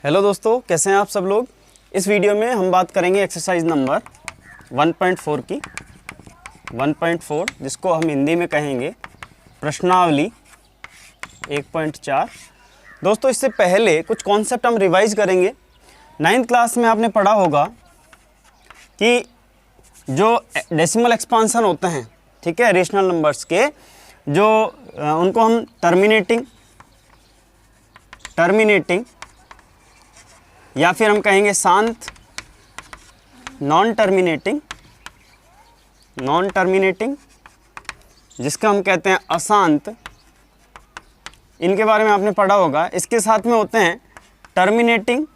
Hello दोस्तों, कैसे हैं आप सब लोग। इस वीडियो में हम बात करेंगे एक्सरसाइज नंबर 1.4 की 1.4, जिसको हम हिंदी में कहेंगे प्रश्नावली 1.4। दोस्तों, इससे पहले कुछ कॉन्सेप्ट हम रिवाइज करेंगे। 9th क्लास में आपने पढ़ा होगा कि जो डेसिमल एक्सपांसन होते हैं, ठीक है, रेशनल नंबर्स के, जो उनको हम टर्मिनेटिंग या फिर हम कहेंगे शांत, नॉन टर्मिनेटिंग, जिसका हम कहते हैं अशांत, इनके बारे में आपने पढ़ा होगा। इसके साथ में होते हैं terminating,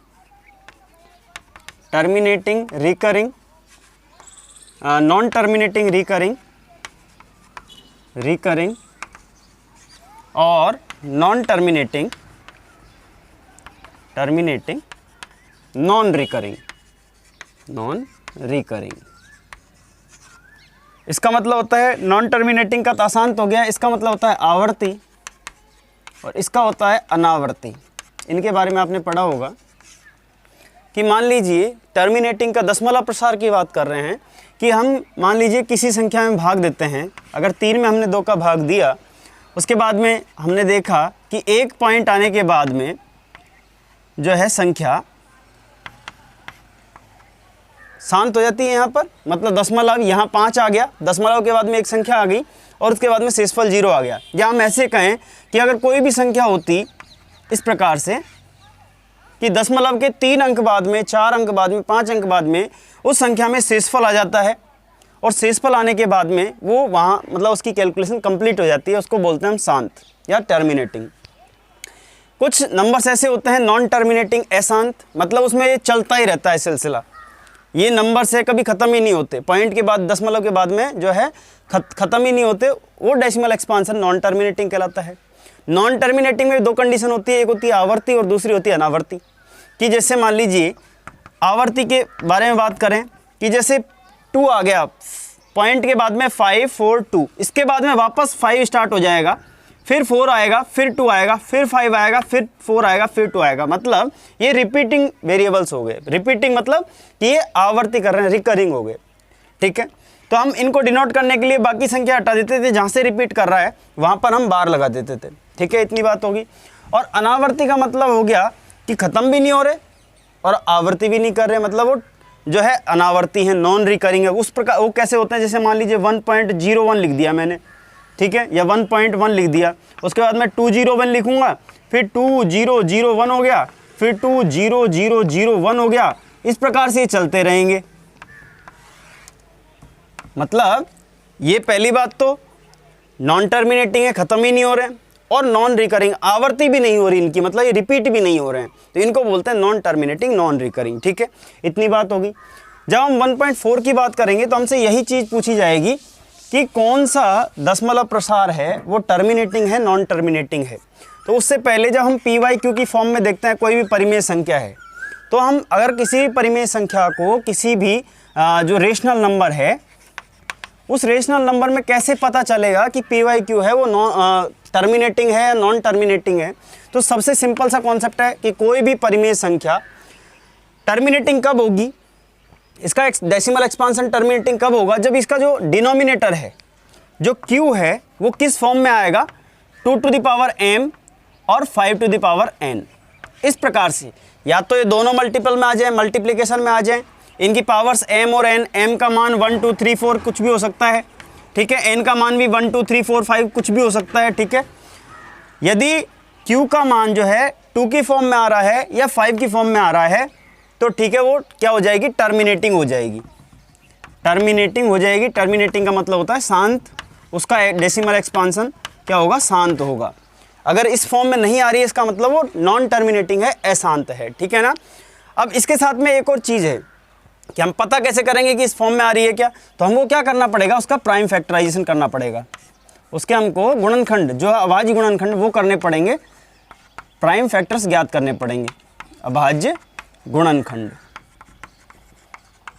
recurring, non terminating, recurring और नॉन टर्मिनेटिंग, नॉन रिकरिंग। इसका मतलब होता है नॉन टर्मिनेटिंग का ताशांत हो गया, इसका मतलब होता है आवर्ती, और इसका होता है अनावर्ती। इनके बारे में आपने पढ़ा होगा कि मान लीजिए टर्मिनेटिंग का दशमलव प्रसार की बात कर रहे हैं कि हम मान लीजिए किसी संख्या में भाग देते हैं। अगर 3 में हमने 2 का भाग दिया, उसके बाद में हमने देखा कि एक पॉइंट आने के बाद में जो है संख्या शांत हो जाती है यहाँ पर, मतलब दशमलव यहाँ 5 आ गया, दशमलव के बाद में एक संख्या आ गई और उसके बाद में शेषफल 0 आ गया। या हम ऐसे कहें कि अगर कोई भी संख्या होती इस प्रकार से कि दशमलव के 3 अंक बाद में, 4 अंक बाद में, 5 अंक बाद में उस संख्या में शेषफल आ जाता है, और शेषफल आने के बाद में वो वहाँ मतलब उसकी कैलकुलेशन कंप्लीट हो जाती है, उसको बोलते हैं हम शांत या टर्मिनेटिंग। कुछ नंबर्स ऐसे होते हैं नॉन टर्मिनेटिंग, अशांत, मतलब उसमें ये चलता ही रहता है सिलसिला, ये नंबर से कभी ख़त्म ही नहीं होते, पॉइंट के बाद दशमलव के बाद में जो है ख़त्म ही नहीं होते, वो डेसिमल एक्सपांसन नॉन टर्मिनेटिंग कहलाता है। नॉन टर्मिनेटिंग में 2 कंडीशन होती है, एक होती है आवर्ती और दूसरी होती है अनावर्ती। कि जैसे मान लीजिए आवर्ती के बारे में बात करें कि जैसे 2 आ गया, पॉइंट के बाद में 5, 4, 2, इसके बाद में वापस 5 स्टार्ट हो जाएगा, फिर 4 आएगा, फिर 2 आएगा, फिर 5 आएगा, फिर 4 आएगा, फिर 2 आएगा। मतलब ये रिपीटिंग वेरिएबल्स हो गए। रिपीटिंग मतलब कि ये आवर्ती कर रहे हैं, रिकरिंग हो गए, ठीक है। तो हम इनको डिनोट करने के लिए बाकी संख्या हटा देते थे, जहाँ से रिपीट कर रहा है वहाँ पर हम बार लगा देते थे, ठीक है। इतनी बात होगी। और अनावर्ती का मतलब हो गया कि ख़त्म भी नहीं हो रहे और आवर्ती भी नहीं कर रहे, मतलब वो जो है अनावर्ती है, नॉन रिकरिंग है। उस प्रकार वो कैसे होते हैं, जैसे मान लीजिए 1.01 लिख दिया मैंने, ठीक है, या 1.1 लिख दिया, उसके बाद मैं 201 लिखूंगा, फिर 2001 हो गया, फिर 20001 हो गया, इस प्रकार से ये चलते रहेंगे। मतलब ये पहली बात तो नॉन टर्मिनेटिंग है, ख़त्म ही नहीं हो रहे हैं, और नॉन रिकरिंग, आवर्ती भी नहीं हो रही इनकी, मतलब ये रिपीट भी नहीं हो रहे हैं, तो इनको बोलते हैं नॉन टर्मिनेटिंग, नॉन रिकरिंग, ठीक है। इतनी बात होगी। जब हम 1.4 की बात करेंगे तो हमसे यही चीज़ पूछी जाएगी कि कौन सा दशमलव प्रसार है वो टर्मिनेटिंग है, नॉन टर्मिनेटिंग है। तो उससे पहले जब हम PYQ की फॉर्म में देखते हैं कोई भी परिमेय संख्या है, तो हम अगर किसी भी परिमेय संख्या को किसी भी जो रेशनल नंबर है, उस रेशनल नंबर में कैसे पता चलेगा कि PYQ है वो टर्मिनेटिंग है या नॉन टर्मिनेटिंग है। तो सबसे सिंपल सा कॉन्सेप्ट है कि कोई भी परिमेय संख्या टर्मिनेटिंग कब होगी, इसका डेसिमल एक्सपांसन टर्मिनेटिंग कब होगा, जब इसका जो डिनोमिनेटर है, जो Q है, वो किस फॉर्म में आएगा, 2 to the power m और 5 to the power n। इस प्रकार से या तो ये दोनों मल्टीपल में आ जाए, मल्टीप्लिकेशन में आ जाए, इनकी पावर्स m और n, m का मान 1 2 3 4 कुछ भी हो सकता है, ठीक है, n का मान भी 1 2 3 4 5 कुछ भी हो सकता है, ठीक है। यदि Q का मान जो है 2 की फॉर्म में आ रहा है या 5 की फॉर्म में आ रहा है, तो ठीक है, वो क्या हो जाएगी, टर्मिनेटिंग हो जाएगी, टर्मिनेटिंग हो जाएगी। टर्मिनेटिंग का मतलब होता है शांत, उसका डेसिमल एक्सपांसन क्या होगा, शांत होगा। अगर इस फॉर्म में नहीं आ रही है, इसका मतलब वो नॉन टर्मिनेटिंग है, अशांत है, ठीक है ना। अब इसके साथ में एक और चीज़ है कि हम पता कैसे करेंगे कि इस फॉर्म में आ रही है क्या, तो हमको क्या करना पड़ेगा, उसका प्राइम फैक्टराइजेशन करना पड़ेगा, उसके हमको गुणनखंड, जो अभाज्य गुणनखंड वो करने पड़ेंगे, प्राइम फैक्टर्स ज्ञात करने पड़ेंगे, अभाज्य गुणनखंड,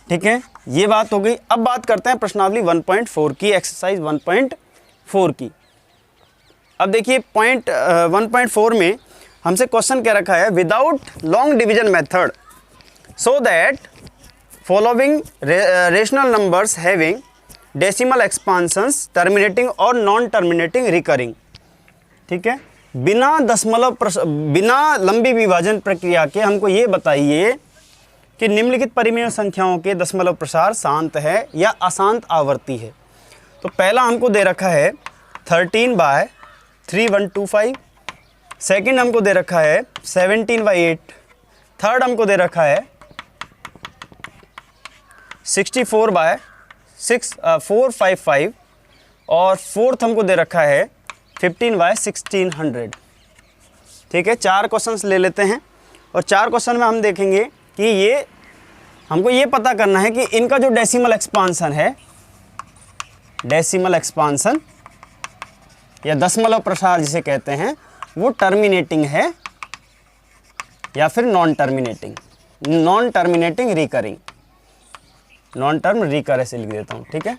ठीक है। ये बात हो गई। अब बात करते हैं प्रश्नावली 1.4 की, एक्सरसाइज 1.4 की। अब देखिए पॉइंट 1.4 में हमसे क्वेश्चन क्या रखा है, without long division method so that following rational numbers having decimal expansions terminating और नॉन टर्मिनेटिंग रिकरिंग। ठीक है, बिना लंबी विभाजन प्रक्रिया के हमको ये बताइए कि निम्नलिखित परिमेय संख्याओं के दशमलव प्रसार शांत है या अशांत आवर्ती है। तो पहला हमको दे रखा है 13/3125, सेकंड हमको दे रखा है 17/8, थर्ड हमको दे रखा है 64/455 और फोर्थ हमको दे रखा है 15/1600। ठीक है, 4 क्वेश्चंस ले लेते हैं और 4 क्वेश्चन में हम देखेंगे कि ये हमको ये पता करना है कि इनका जो डेसिमल एक्सपांसन है, डेसिमल एक्सपांसन या दशमलव प्रसार जिसे कहते हैं, वो टर्मिनेटिंग है या फिर non terminating, non terminating recurring, non term recur ऐसे लिख देता हूँ। ठीक है,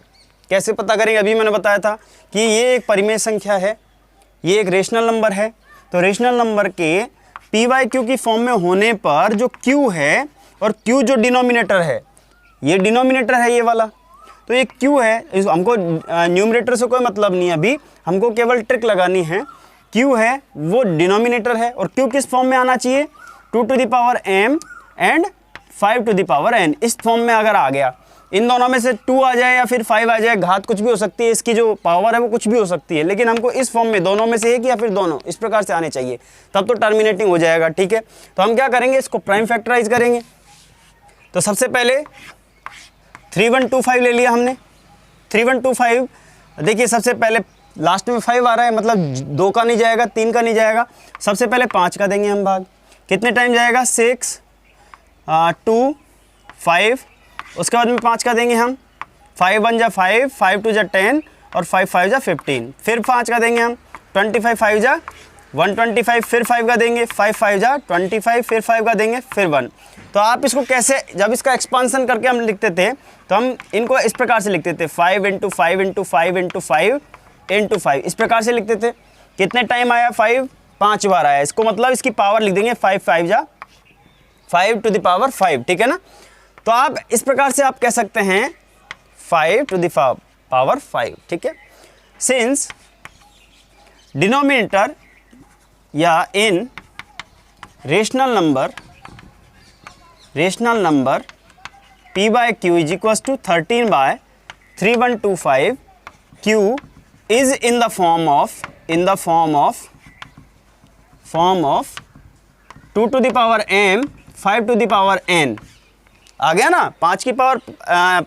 कैसे पता करेंगे, अभी मैंने बताया था कि ये एक परिमेय संख्या है, ये एक रेशनल नंबर है, तो रेशनल नंबर के पी वाई क्यू की फॉर्म में होने पर जो क्यू है और क्यू जो डिनोमिनेटर है, ये डिनोमिनेटर है ये वाला, तो ये क्यू है, हमको न्यूमरेटर से कोई मतलब नहीं है, अभी हमको केवल ट्रिक लगानी है। क्यू है वो डिनोमिनेटर है और क्यू किस फॉर्म में आना चाहिए, 2m एंड 5n, इस फॉर्म में अगर आ गया, इन दोनों में से 2 आ जाए या फिर 5 आ जाए, घात कुछ भी हो सकती है, इसकी जो पावर है वो कुछ भी हो सकती है, लेकिन हमको इस फॉर्म में दोनों में से एक या फिर दोनों इस प्रकार से आने चाहिए, तब तो टर्मिनेटिंग हो जाएगा। ठीक है, तो हम क्या करेंगे, इसको प्राइम फैक्टराइज करेंगे। तो सबसे पहले 3125 ले लिया हमने, 3125 देखिए, सबसे पहले लास्ट में 5 आ रहा है, मतलब 2 का नहीं जाएगा, 3 का नहीं जाएगा, सबसे पहले 5 का देंगे हम भाग, कितने टाइम जाएगा, 6 2 5, उसके बाद में 5 का देंगे हम, 5 1 जा 5, 5 2 जा 10 और 5 5 जा 15, फिर 5 का देंगे हम, 25 5 जा 125, फिर 5 का देंगे, 5 5 जा 25, फिर 5 का देंगे, फिर 1। तो आप इसको कैसे, जब इसका एक्सपांसन करके हम लिखते थे तो हम इनको इस प्रकार से लिखते थे, 5 × 5 × 5 × 5 × 5, इस प्रकार से लिखते थे। कितने टाइम आया, 5 5 बार आया, इसको मतलब इसकी पावर लिख देंगे 5 5 जा 5 to the power 5। ठीक है ना, तो आप इस प्रकार से आप कह सकते हैं 5 to the power 5। ठीक है, सिंस डिनोमिनेटर या in rational number p by q is equals to 13/3125, q is in the form of 2 to the power m 5 to the power n आ गया ना, 5 की पावर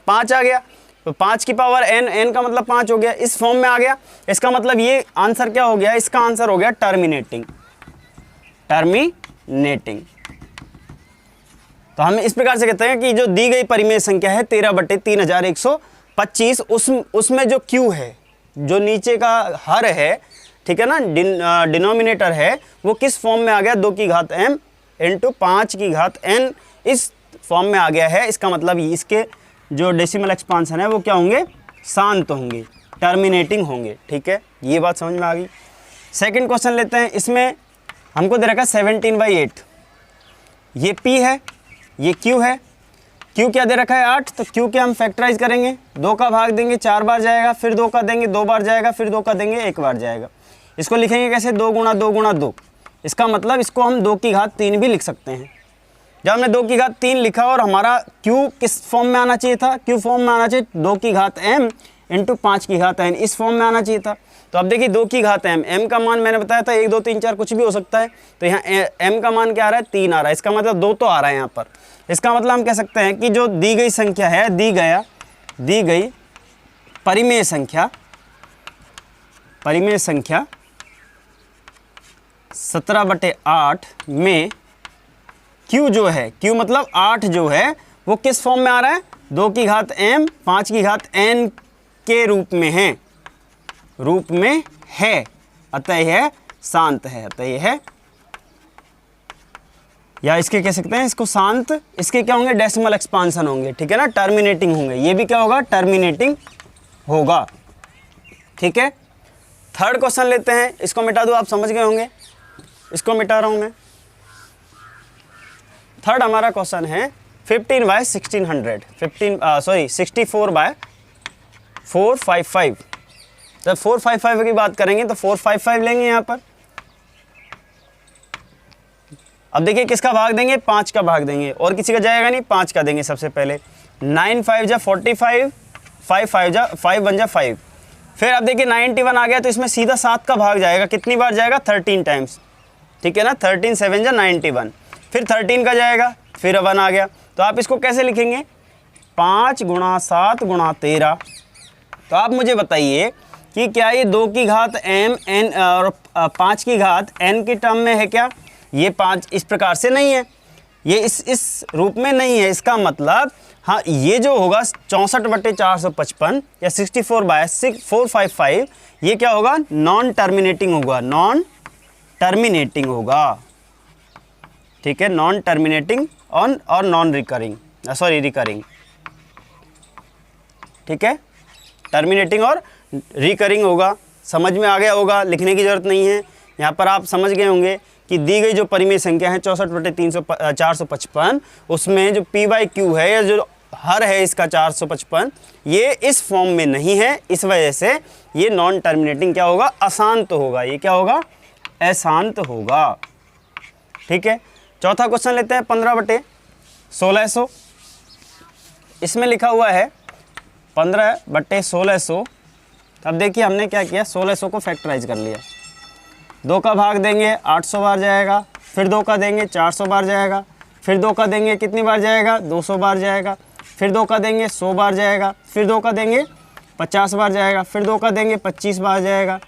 5 आ गया, तो 5 की पावर n का मतलब 5 हो गया, इस फॉर्म में आ गया। इसका मतलब ये आंसर क्या हो गया, इसका आंसर हो गया टर्मिनेटिंग। तो हम इस प्रकार से कहते हैं कि जो दी गई परिमेय संख्या है 13/3125, उसमें जो q है, जो नीचे का हर है, ठीक है ना, डिनोमिनेटर है, वो किस फॉर्म में आ गया, 2 की घात m इंटू 5 की घात n, इस फॉर्म में आ गया है। इसका मतलब इसके जो डेसिमल एक्सपांसन है वो क्या होंगे, शांत होंगे, टर्मिनेटिंग होंगे। ठीक है, ये बात समझ में आ गई। सेकंड क्वेश्चन लेते हैं, इसमें हमको दे रखा 17/8, ये p है, ये q है, q क्या दे रखा है 8, तो q के हम फैक्टराइज करेंगे, 2 का भाग देंगे 4 बार जाएगा, फिर 2 का देंगे 2 बार जाएगा, फिर 2 का देंगे 1 बार जाएगा। इसको लिखेंगे कैसे, 2 × 2 × 2, इसका मतलब इसको हम 2 की घात 3 भी लिख सकते हैं। जब हमने 2 की घात 3 लिखा और हमारा q किस फॉर्म में आना चाहिए था, q फॉर्म में आना चाहिए 2 की घात m इंटू 5 की घात n, इस फॉर्म में आना चाहिए था। तो अब देखिए 2 की घात m का मान मैंने बताया था 1 2 3 4 कुछ भी हो सकता है, तो यहाँ m का मान क्या आ रहा है, 3 आ रहा है, इसका मतलब 2 तो आ रहा है यहाँ पर। इसका मतलब हम कह सकते हैं कि जो दी गई संख्या है, दी गई परिमेय संख्या 17/8 में q जो है, q मतलब 8 जो है वो किस फॉर्म में आ रहा है, 2 की घात m 5 की घात n के रूप में है, अतः यह शांत है, अतः यह, या इसके कह सकते हैं इसको शांत, इसके क्या होंगे, डेसिमल एक्सपांसन होंगे। ठीक है ना, टर्मिनेटिंग होंगे, ये भी क्या होगा, टर्मिनेटिंग होगा। ठीक है, थर्ड क्वेश्चन लेते हैं, इसको मिटा दो, आप समझ गए होंगे। इसको मिटा रहा हूँ मैं। थर्ड हमारा क्वेश्चन है 15/1600, 64/455। जब 455 की बात करेंगे तो 455 लेंगे यहाँ पर। अब देखिए किसका भाग देंगे, 5 का भाग देंगे, और किसी का जाएगा नहीं, 5 का देंगे सबसे पहले। 9 5 जा 45, 5 5 जा 5 1 जा 5। फिर अब देखिए 91 आ गया तो इसमें सीधा 7 का भाग जाएगा, कितनी बार जाएगा, 13 टाइम्स, ठीक है ना। 13 7 जा 91, फिर 13 का जाएगा, फिर 1 आ गया। तो आप इसको कैसे लिखेंगे, 5 × 7 × 13। तो आप मुझे बताइए कि क्या ये 2 की घात m n और 5 की घात n की टर्म में है क्या। ये 5 इस प्रकार से नहीं है, ये इस रूप में नहीं है। इसका मतलब हाँ, ये जो होगा 64/455 या 64/455, ये क्या होगा, नॉन टर्मिनेटिंग होगा, नॉन टर्मिनेटिंग होगा, ठीक है। नॉन टर्मिनेटिंग ऑन और नॉन रिकरिंग, सॉरी रिकरिंग, ठीक है। टर्मिनेटिंग और रिकरिंग होगा, समझ में आ गया होगा, लिखने की ज़रूरत नहीं है। यहाँ पर आप समझ गए होंगे कि दी गई जो परिमेय संख्या है 64/455, उसमें जो p/q है या जो हर है इसका 455, ये इस फॉर्म में नहीं है। इस वजह से ये नॉन टर्मिनेटिंग क्या होगा, अशांत होगा। ये क्या होगा, अशांत होगा, ठीक है। चौथा क्वेश्चन लेते हैं 15/1600। इसमें लिखा हुआ है 15/1600। अब देखिए हमने क्या किया, 1600 को फैक्टराइज कर लिया। 2 का भाग देंगे 800 बार जाएगा, फिर 2 का देंगे 400 बार जाएगा, फिर 2 का देंगे कितनी बार जाएगा, 200 बार जाएगा, फिर 2 का देंगे 100 बार जाएगा, फिर 2 का देंगे 50 बार जाएगा, फिर 2 का देंगे 25 बार जाएगा।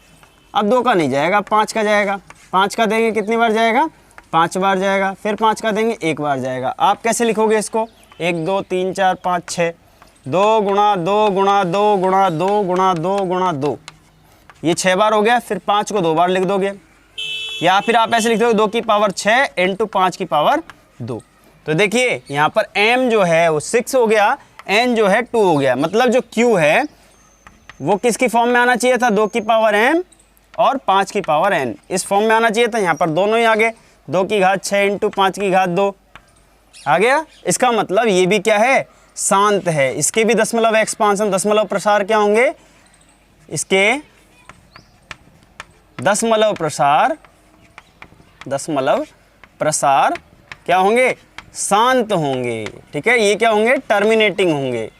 अब 2 का नहीं जाएगा, 5 का जाएगा। 5 का देंगे कितनी बार जाएगा, 5 बार जाएगा, फिर 5 का देंगे 1 बार जाएगा। आप कैसे लिखोगे इसको, 1 2 3 4 5 6, 2 × 2 × 2 × 2 × 2 × 2, ये 6 बार हो गया। फिर 5 को 2 बार लिख दोगे, या फिर आप ऐसे लिख दोगे 2 की पावर 6 × 5 की पावर 2। तो देखिए यहाँ पर m जो है वो 6 हो गया, n जो है 2 हो गया। मतलब जो q है वो किसकी फॉर्म में आना चाहिए था, 2 की पावर m और 5 की पावर n, इस फॉर्म में आना चाहिए था। यहाँ पर दोनों ही आ गए, 2 की घात 6 × 5 की घात 2 आ गया। इसका मतलब ये भी क्या है, शांत है। इसके भी दशमलव एक्सपांसन, दशमलव प्रसार क्या होंगे, इसके दशमलव प्रसार क्या होंगे, शांत होंगे, ठीक है। ये क्या होंगे, टर्मिनेटिंग होंगे,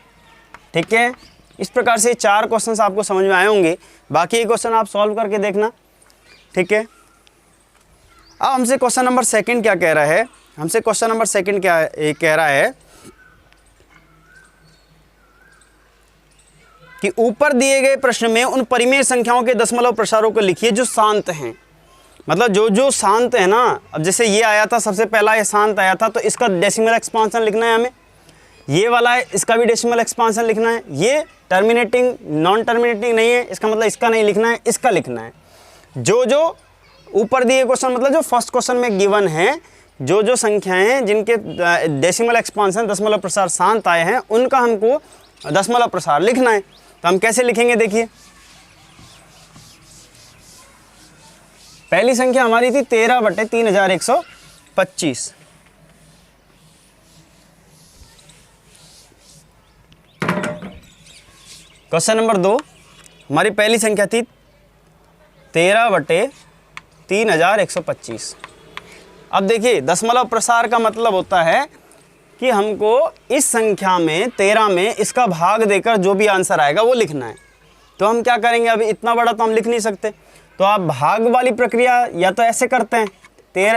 ठीक है। इस प्रकार से 4 क्वेश्चंस आपको समझ में आए होंगे। बाकी क्वेश्चन आप सॉल्व करके देखना, ठीक है। अब हमसे क्वेश्चन नंबर 2 क्या कह रहा है, हमसे क्वेश्चन नंबर 2 क्या कह रहा है कि ऊपर दिए गए प्रश्न में उन परिमेय संख्याओं के दशमलव प्रसारों को लिखिए जो शांत हैं। मतलब जो शांत है ना, अब जैसे ये आया था सबसे पहला, ये शांत आया था, तो इसका डेसिमल एक्सपांसन लिखना है हमें। ये वाला है, इसका भी डेसिमल एक्सपांसन लिखना है। ये टर्मिनेटिंग नॉन टर्मिनेटिंग नहीं है, इसका मतलब इसका नहीं लिखना है, इसका लिखना है। जो ऊपर दिए क्वेश्चन, मतलब जो फर्स्ट क्वेश्चन में गिवन है, जो संख्याएं जिनके डेसिमल एक्सपांसन दशमलव प्रसार शांत आए हैं, उनका हमको दशमलव प्रसार लिखना है। तो हम कैसे लिखेंगे, देखिए पहली संख्या हमारी थी 13/3125। क्वेश्चन नंबर 2, हमारी पहली संख्या थी 13/3125। अब देखिए दशमलव प्रसार का मतलब होता है कि हमको इस संख्या में 13 में इसका भाग देकर जो भी आंसर आएगा वो लिखना है। तो हम क्या करेंगे, अभी इतना बड़ा तो हम लिख नहीं सकते, तो आप भाग वाली प्रक्रिया या तो ऐसे करते हैं,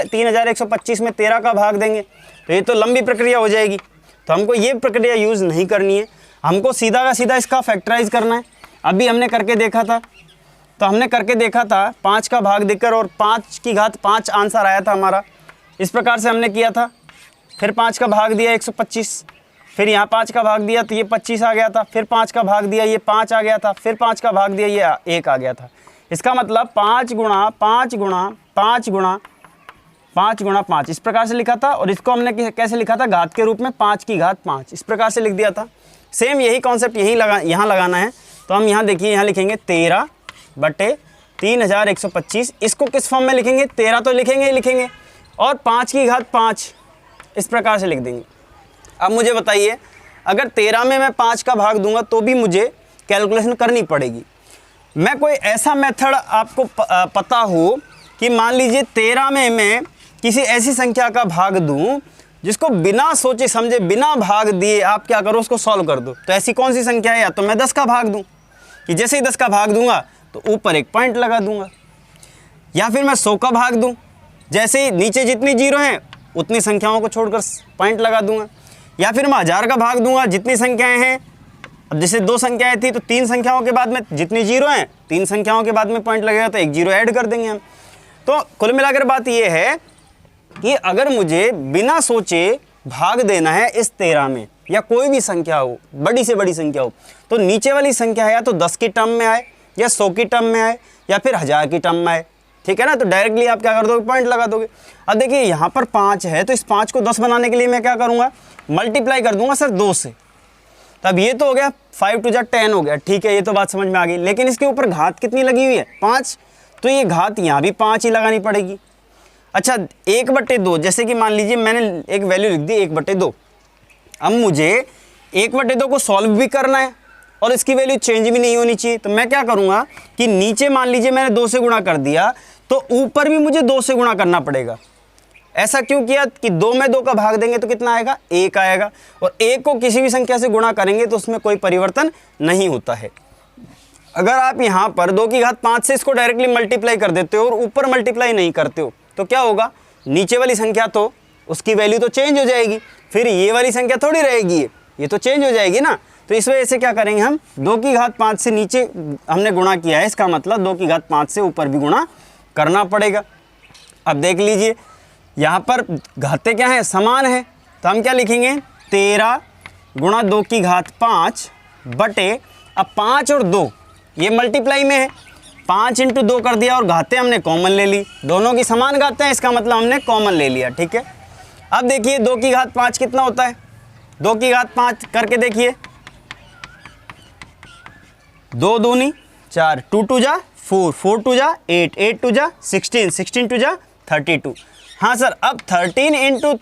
3125 में 13 का भाग देंगे, तो ये तो लंबी प्रक्रिया हो जाएगी। तो हमको ये प्रक्रिया यूज़ नहीं करनी है, हमको सीधा का सीधा इसका फैक्टराइज करना है। अभी हमने करके देखा था, तो हमने करके देखा था 5 का भाग देकर, और 5 की घात 5 आंसर आया था हमारा। इस प्रकार से हमने किया था। फिर 5 का भाग दिया 125, फिर यहाँ 5 का भाग दिया तो ये 25 आ गया था, फिर 5 का भाग दिया ये 5 आ गया था, फिर 5 का भाग दिया ये 1 आ गया था। इसका मतलब 5 × 5 × 5 × 5 × 5 इस प्रकार से लिखा था। और इसको हमने कैसे लिखा था, घात के रूप में 5 की घात 5 इस प्रकार से लिख दिया था। सेम यही कॉन्सेप्ट यहाँ लगाना है। तो हम यहाँ देखिए, यहाँ लिखेंगे 13/5 3125, इसको किस फॉर्म में लिखेंगे? 13 तो लिखेंगे ही लिखेंगे, और 5 की घात 5 इस प्रकार से लिख देंगे। अब मुझे बताइए, अगर 13 में मैं 5 का भाग दूंगा तो भी मुझे कैलकुलेशन करनी पड़ेगी। मैं कोई ऐसा मेथड आपको पता हो कि मान लीजिए 13 में मैं किसी ऐसी संख्या का भाग दूं जिसको बिना सोचे समझे, बिना भाग दिए आप क्या करो, उसको सॉल्व कर दो। तो ऐसी कौन सी संख्या है? या तो मैं 10 का भाग दूं, कि जैसे ही 10 का भाग दूंगा तो ऊपर एक पॉइंट लगा दूंगा, या फिर मैं 100 का भाग दूं, जैसे ही नीचे जितनी जीरो हैं उतनी संख्याओं को छोड़कर पॉइंट लगा दूंगा, या फिर मैं 1000 का भाग दूंगा, जितनी संख्याएं हैं, अब जैसे 2 संख्याएं थी तो 3 संख्याओं के बाद में जितनी जीरो हैं 3 संख्याओं के बाद में पॉइंट लगेगा तो एक जीरो ऐड कर देंगे हम। तो कुल मिलाकर बात यह है कि अगर मुझे बिना सोचे भाग देना है इस 13 में, या कोई भी संख्या हो, बड़ी से बड़ी संख्या हो, तो नीचे वाली संख्या है या तो 10 की टर्म में आए, या 100 की टर्म में आए, या फिर 1000 की टर्म में आए, ठीक है ना। तो डायरेक्टली आप क्या कर दोगे? पॉइंट लगा दोगे। अब देखिए यहाँ पर 5 है तो इस 5 को 10 बनाने के लिए मैं क्या करूँगा? मल्टीप्लाई कर दूंगा सर 2 से। तब ये तो हो गया 5 टू 10 हो गया, ठीक है, ये तो बात समझ में आ गई। लेकिन इसके ऊपर घात कितनी लगी हुई है? 5, तो ये घात यहाँ भी 5 ही लगानी पड़ेगी। अच्छा 1/2, जैसे कि मान लीजिए मैंने एक वैल्यू लिख दी 1/2, अब मुझे 1/2 को सॉल्व भी करना है और इसकी वैल्यू चेंज भी नहीं होनी चाहिए। तो मैं क्या करूँगा कि नीचे मान लीजिए मैंने 2 से गुणा कर दिया तो ऊपर भी मुझे 2 से गुणा करना पड़ेगा। ऐसा क्यों किया कि 2 में 2 का भाग देंगे तो कितना आएगा? 1 आएगा, और 1 को किसी भी संख्या से गुणा करेंगे तो उसमें कोई परिवर्तन नहीं होता है। अगर आप यहाँ पर 2 की घात 5 से इसको डायरेक्टली मल्टीप्लाई कर देते हो और ऊपर मल्टीप्लाई नहीं करते हो तो क्या होगा? नीचे वाली संख्या तो उसकी वैल्यू तो चेंज हो जाएगी, फिर ये वाली संख्या थोड़ी रहेगी, ये तो चेंज हो जाएगी ना। तो इस वजह से क्या करेंगे हम? 2 की घात 5 से नीचे हमने गुणा किया है, इसका मतलब 2 की घात 5 से ऊपर भी गुणा करना पड़ेगा। अब देख लीजिए यहाँ पर घातें क्या हैं? समान है, तो हम क्या लिखेंगे? 13 गुणा 2 की घात 5 बटे, अब 5 और 2 ये मल्टीप्लाई में है, 5 × 2 कर दिया और घातें हमने कॉमन ले ली, दोनों की समान घातें हैं, इसका मतलब हमने कॉमन ले लिया, ठीक है। अब देखिए 2 की घात 5 कितना होता है? 2 की घात 5 करके देखिए, 2 दूनी 4, 2 2 जा 4, 4 2 जा 8, 8 2 जा 16, 16 2 जा 32। हाँ सर, अब 13 ×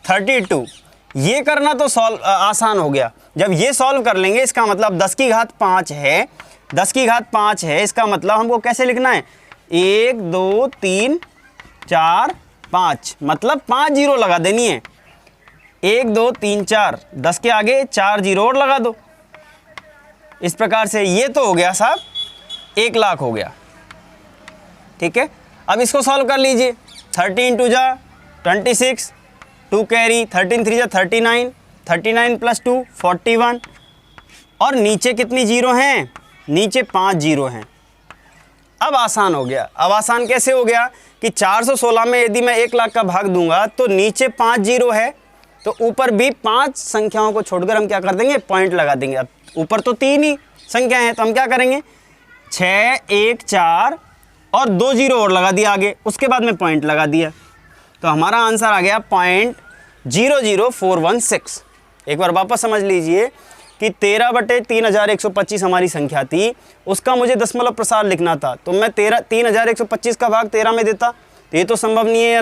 32 ये करना तो आसान हो गया। जब ये सॉल्व कर लेंगे इसका मतलब 10 की घात 5 है, 10 की घात 5 है, इसका मतलब हमको कैसे लिखना है? 1 2 3 4 5, मतलब 5 जीरो लगा देनी है। 1 2 3 4, 10 के आगे 4 जीरो और लगा दो। इस प्रकार से ये तो हो गया साहब 1 लाख हो गया, ठीक है। अब इसको सॉल्व कर लीजिए, 13 2 जा 26, 2 कैरी, 13 3 जा 39, 39 + 2 41, और नीचे कितनी जीरो हैं? नीचे 5 जीरो हैं। अब आसान हो गया। अब आसान कैसे हो गया कि 416 में यदि मैं 1 लाख का भाग दूंगा तो नीचे 5 जीरो है तो ऊपर भी 5 संख्याओं को छोड़कर हम क्या कर देंगे? पॉइंट लगा देंगे। अब ऊपर तो 3 ही संख्या हैं तो हम क्या करेंगे? 6 1 4 और 2 जीरो और लगा दिया आगे, उसके बाद में पॉइंट लगा दिया, तो हमारा आंसर आ गया 0.00416। एक बार वापस समझ लीजिए कि 13/3125 हमारी संख्या थी, उसका मुझे दशमलव प्रसार लिखना था, तो मैं 3125 का भाग 13 में देता, तो ये तो संभव नहीं है,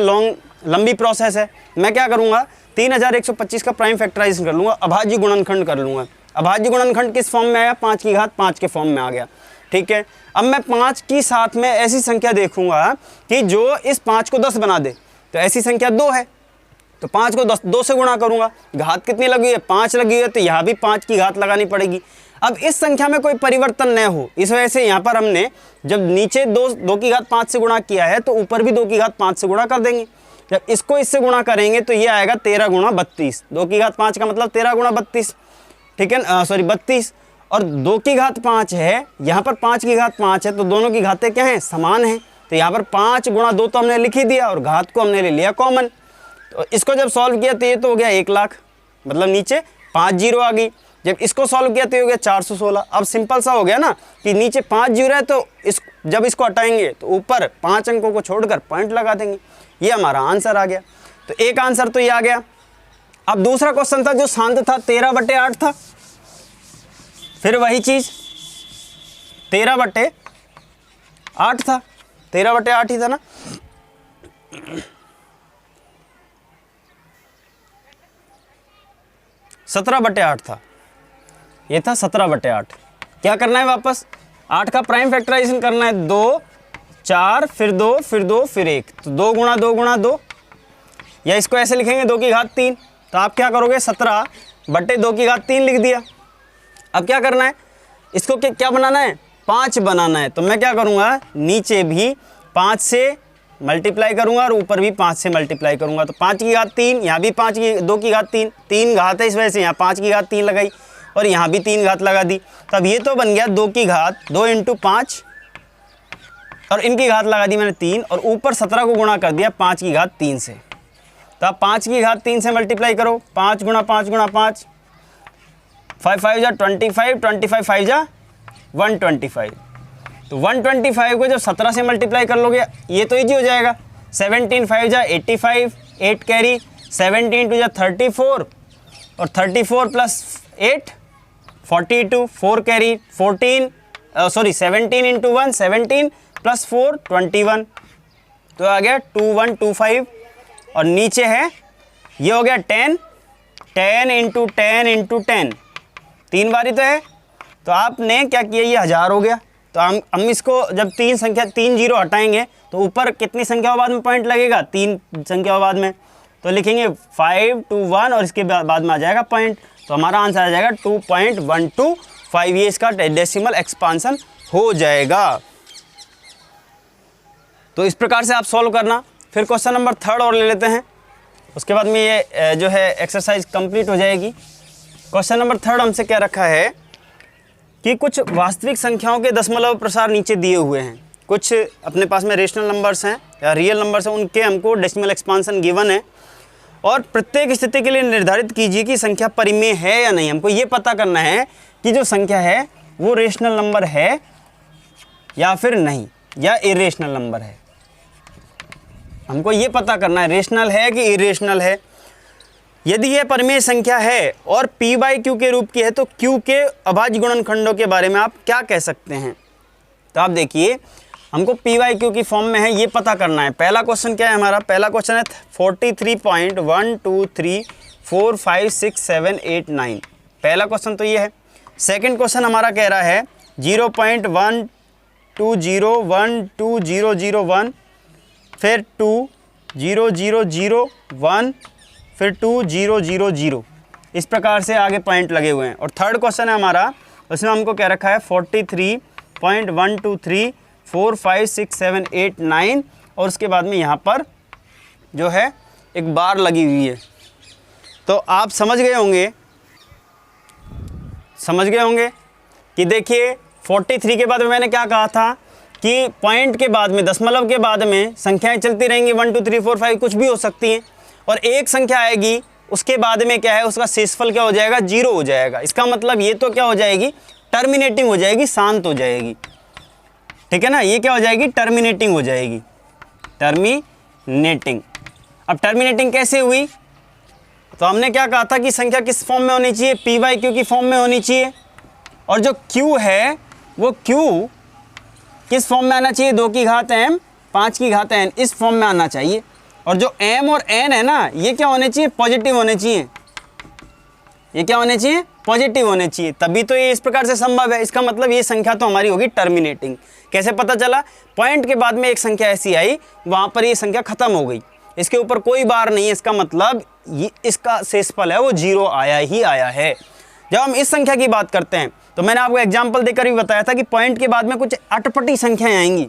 लंबी प्रोसेस है। मैं क्या करूँगा? 3125 का प्राइम फैक्टराइजेशन कर लूँगा, अभाज्य गुणनखंड कर लूँगा। अभाज्य गुणनखंड किस फॉर्म में आया? 5 की घात 5 के फॉर्म में आ गया, ठीक है। अब मैं 5 की साथ में ऐसी संख्या देखूंगा कि जो इस 5 को 10 बना दे, तो ऐसी संख्या 2 है, तो 5 को 2 से गुणा करूंगा। घात कितनी लगी है? 5 लगी है, तो यहाँ भी 5 की घात लगानी पड़ेगी। अब इस संख्या में कोई परिवर्तन न हो, इस वजह से यहाँ पर हमने जब नीचे 2 की घात 5 से गुणा किया है तो ऊपर भी 2 की घात 5 से गुणा कर देंगे। जब इसको इससे गुणा करेंगे तो ये आएगा 13 × 32। 2 की घात 5 का मतलब 13 × 32, ठीक है, सॉरी 32, और 2 की घात 5 है, यहाँ पर 5 की घात 5 है, तो दोनों की घातें क्या हैं? समान हैं। तो यहाँ पर 5 × 2 तो हमने लिख ही दिया और घात को हमने ले लिया कॉमन। तो इसको जब सॉल्व किया तो ये तो हो गया 1 लाख, मतलब नीचे 5 जीरो आ गई। जब इसको सॉल्व किया तो ये हो गया 416। अब सिंपल सा हो गया ना कि नीचे 5 जीरो है, तो जब इसको हटाएंगे तो ऊपर 5 अंकों को छोड़कर पॉइंट लगा देंगे। ये हमारा आंसर आ गया। तो एक आंसर तो ये आ गया। अब दूसरा क्वेश्चन था जो शांत था, 13/8 था, फिर वही चीज़ 13/8 8 था, 13/8 ही था ना। 17/8 था, ये था 17/8। क्या करना है वापस, 8 का प्राइम फैक्टराइजेशन करना है, 2 4 फिर 2 फिर 2 फिर 1, तो 2 गुणा 2 गुणा 2, या इसको ऐसे लिखेंगे 2 की घात 3। तो आप क्या करोगे, 17/2 की घात 3 लिख दिया। अब क्या करना है, इसको क्या बनाना है, 5 बनाना है। तो मैं क्या करूँगा, नीचे भी 5 से मल्टीप्लाई करूँगा और ऊपर भी 5 से मल्टीप्लाई करूँगा। तो 5 की घात 3, यहाँ भी 2 की घात 3, 3 घात है, इस वजह से यहाँ 5 की घात 3 लगाई और यहाँ भी 3 घात लगा दी। तब ये तो बन गया 2 की घात 2 × 5 और इनकी घात लगा दी मैंने 3 और ऊपर 17 को गुणा कर दिया 5 की घात 3 से। तो आप 5 की घात 3 से मल्टीप्लाई करो, 5 × 5 × 5, 5 5 जा 25, 25 5 जा 125। तो 125 को जब 17 से मल्टीप्लाई कर लोगे ये तो ईजी हो जाएगा। 17 5 जा 85, 8 कैरी, 17 2 जा 34 और 34 प्लस 8 42, 4 कैरी 14, 17 × 1 17 प्लस 4 21, तो आ गया 2125। और नीचे है ये हो गया 10 × 10 × 10, 3 बारी तो है। तो आपने क्या किया, ये 1000 हो गया। तो हम इसको जब 3 0 हटाएंगे तो ऊपर कितनी संख्याओं बाद में पॉइंट लगेगा, 3 संख्याओं बाद में। तो लिखेंगे 5 2 1 और इसके बाद में आ जाएगा पॉइंट। तो हमारा आंसर आ जाएगा 2.125, ये इसका डेसिमल एक्सपांसन हो जाएगा। तो इस प्रकार से आप सॉल्व करना। फिर क्वेश्चन नंबर 3 और ले लेते हैं, उसके बाद में ये जो है एक्सरसाइज कंप्लीट हो जाएगी। क्वेश्चन नंबर 3 हमसे क्या रखा है कि कुछ वास्तविक संख्याओं के दशमलव प्रसार नीचे दिए हुए हैं। कुछ अपने पास में रेशनल नंबर्स हैं या रियल नंबर्स हैं, उनके हमको डेसिमल एक्सपांसन गिवन है और प्रत्येक स्थिति के लिए निर्धारित कीजिए कि संख्या परिमेय है या नहीं। हमको ये पता करना है कि जो संख्या है वो रेशनल नंबर है या फिर नहीं, या इरेशनल नंबर है। हमको ये पता करना है रेशनल है कि इरेशनल है। यदि यह परिमेय संख्या है और p/q के रूप की है तो q के अभाज्य गुणनखंडों के बारे में आप क्या कह सकते हैं। तो आप देखिए हमको p/q की फॉर्म में है ये पता करना है। पहला क्वेश्चन क्या है हमारा, पहला क्वेश्चन है 43.123456789, पहला क्वेश्चन तो ये है। सेकंड क्वेश्चन हमारा कह रहा है 0.120120001, फिर 20001, फिर 2000, इस प्रकार से आगे पॉइंट लगे हुए हैं। और थर्ड क्वेश्चन है हमारा, उसमें हमको क्या रखा है 43.123456789 और उसके बाद में यहाँ पर जो है एक बार लगी हुई है। तो आप समझ गए होंगे कि देखिए 43 के बाद में मैंने क्या कहा था कि पॉइंट के बाद में, दशमलव के बाद में संख्याएं चलती रहेंगी, 1 2 3 4 5 कुछ भी हो सकती हैं, और एक संख्या आएगी उसके बाद में क्या है, उसका शेषफल क्या हो जाएगा, 0 हो जाएगा। इसका मतलब ये तो क्या हो जाएगी, टर्मिनेटिंग हो जाएगी, शांत हो जाएगी। ठीक है ना, ये क्या हो जाएगी, टर्मिनेटिंग हो जाएगी, टर्मिनेटिंग। अब टर्मिनेटिंग कैसे हुई, तो हमने क्या कहा था कि संख्या किस फॉर्म में होनी चाहिए, p/q की फॉर्म में होनी चाहिए, और जो q है वो q किस फॉर्म में आना चाहिए, 2 की घात m 5 की घात n, इस फॉर्म में आना चाहिए। और जो m और n है ना, ये क्या होने चाहिए, पॉजिटिव होने चाहिए। ये क्या होने चाहिए, पॉजिटिव होने चाहिए, तभी तो ये इस प्रकार से संभव है। इसका मतलब ये संख्या तो हमारी होगी टर्मिनेटिंग। कैसे पता चला, पॉइंट के बाद में एक संख्या ऐसी आई, वहाँ पर ये संख्या खत्म हो गई, इसके ऊपर कोई बार नहीं है, इसका मतलब ये इसका शेषफल है वो 0 आया ही आया है। जब हम इस संख्या की बात करते हैं तो मैंने आपको एग्जाम्पल देकर भी बताया था कि पॉइंट के बाद में कुछ अटपटी संख्याएं आएंगी,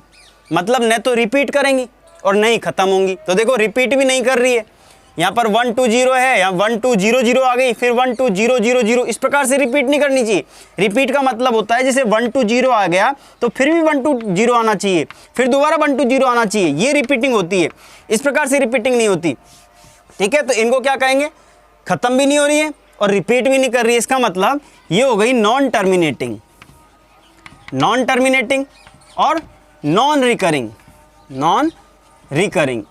मतलब न तो रिपीट करेंगी और नहीं खत्म होंगी। तो देखो रिपीट भी नहीं कर रही है, यहाँ पर 1 2 0 है, यहाँ 1 2 0 0 आ गई, फिर 1 2 0 0 0, इस प्रकार से रिपीट नहीं करनी चाहिए। रिपीट का मतलब होता है जैसे 1 2 0 आ गया तो फिर भी 1 2 0 आना चाहिए, फिर दोबारा 1 2 0 आना चाहिए, ये रिपीटिंग होती है। इस प्रकार से रिपीटिंग नहीं होती। ठीक है, तो इनको क्या कहेंगे, खत्म भी नहीं हो रही है और रिपीट भी नहीं कर रही है, इसका मतलब ये हो गई नॉन टर्मिनेटिंग। नॉन टर्मिनेटिंग और नॉन रिकरिंग, नॉन रिकरिंग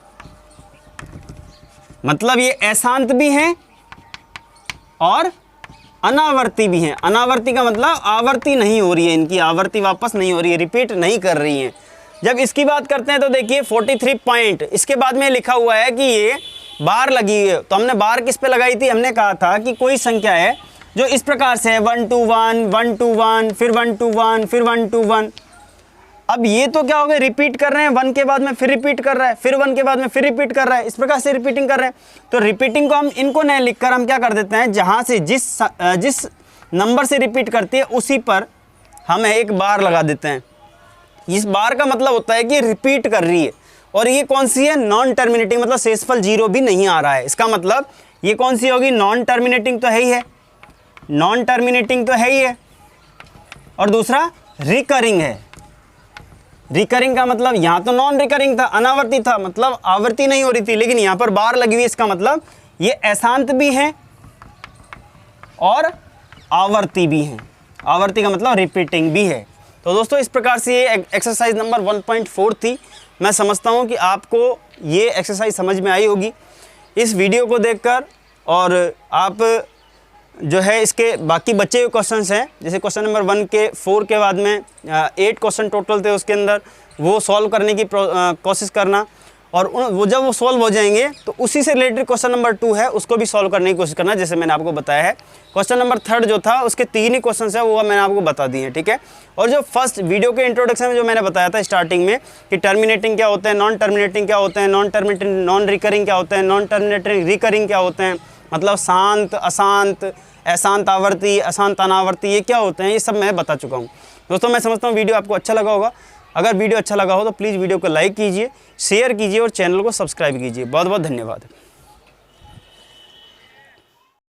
मतलब ये अशांत भी हैं और अनावर्ती भी हैं। अनावर्ती का मतलब आवर्ती नहीं हो रही है, इनकी आवर्ती वापस नहीं हो रही है, रिपीट नहीं कर रही हैं। जब इसकी बात करते हैं तो देखिए 43 पॉइंट, इसके बाद में लिखा हुआ है कि ये बार लगी हुई है। तो हमने बार किस पे लगाई थी, हमने कहा था कि कोई संख्या है जो इस प्रकार से है 1 2 1 1 2 1 फिर 1 2 1 फिर 1 2 1। अब ये तो क्या हो गया, रिपीट कर रहे हैं, 1 के बाद में फिर रिपीट कर रहा है, फिर 1 के बाद में फिर रिपीट कर रहा है, इस प्रकार से रिपीटिंग कर रहे हैं। तो रिपीटिंग को हम इनको नहीं लिखकर हम क्या कर देते हैं, जहाँ से जिस नंबर से रिपीट करती है उसी पर हम एक बार लगा देते हैं। इस बार का मतलब होता है कि रिपीट कर रही है, और ये कौन सी है, नॉन टर्मिनेटिंग, मतलब शेषफल 0 भी नहीं आ रहा है। इसका मतलब ये कौन सी होगी, नॉन टर्मिनेटिंग तो है ही है, नॉन टर्मिनेटिंग तो है ही है, और दूसरा रिकरिंग है। रिकरिंग का मतलब यहाँ तो नॉन रिकरिंग था, अनावर्ती था, मतलब आवृत्ति नहीं हो रही थी, लेकिन यहाँ पर बार लगी हुई है। इसका मतलब ये अशांत भी है और आवर्ती भी है। आवर्ती का मतलब रिपीटिंग भी है। तो दोस्तों इस प्रकार से ये एक्सरसाइज नंबर 1.4 थी। मैं समझता हूँ कि आपको ये एक्सरसाइज समझ में आई होगी इस वीडियो को देखकर, और आप जो है इसके बाकी बचे हुए क्वेश्चंस हैं, जैसे क्वेश्चन नंबर 1 के 4 के बाद में 8 क्वेश्चन टोटल थे, उसके अंदर वो सॉल्व करने की कोशिश करना, और वो जब वो सॉल्व हो जाएंगे तो उसी से रिलेटेड क्वेश्चन नंबर 2 है उसको भी सॉल्व करने की कोशिश करना, जैसे मैंने आपको बताया है। क्वेश्चन नंबर 3 जो था उसके 3 ही क्वेश्चन है, वो मैंने आपको बता दिए हैं, ठीक है। और जो फर्स्ट वीडियो के इंट्रोडक्शन में जो मैंने बताया था स्टार्टिंग में कि टर्मिनेटिंग क्या होते हैं, नॉन टर्मिनेटिंग क्या होते हैं, नॉन टर्मिनेटिंग नॉन रिकरिंग क्या होते हैं, नॉन टर्मिनेटिंग रिकरिंग क्या होते हैं, मतलब शांत अशांत, अशांत आवर्ती, अशांत अनावर्ती, ये क्या होते हैं, ये सब मैं बता चुका हूँ। दोस्तों मैं समझता हूँ वीडियो आपको अच्छा लगा होगा। अगर वीडियो अच्छा लगा हो तो प्लीज़ वीडियो को लाइक कीजिए, शेयर कीजिए और चैनल को सब्सक्राइब कीजिए। बहुत बहुत धन्यवाद।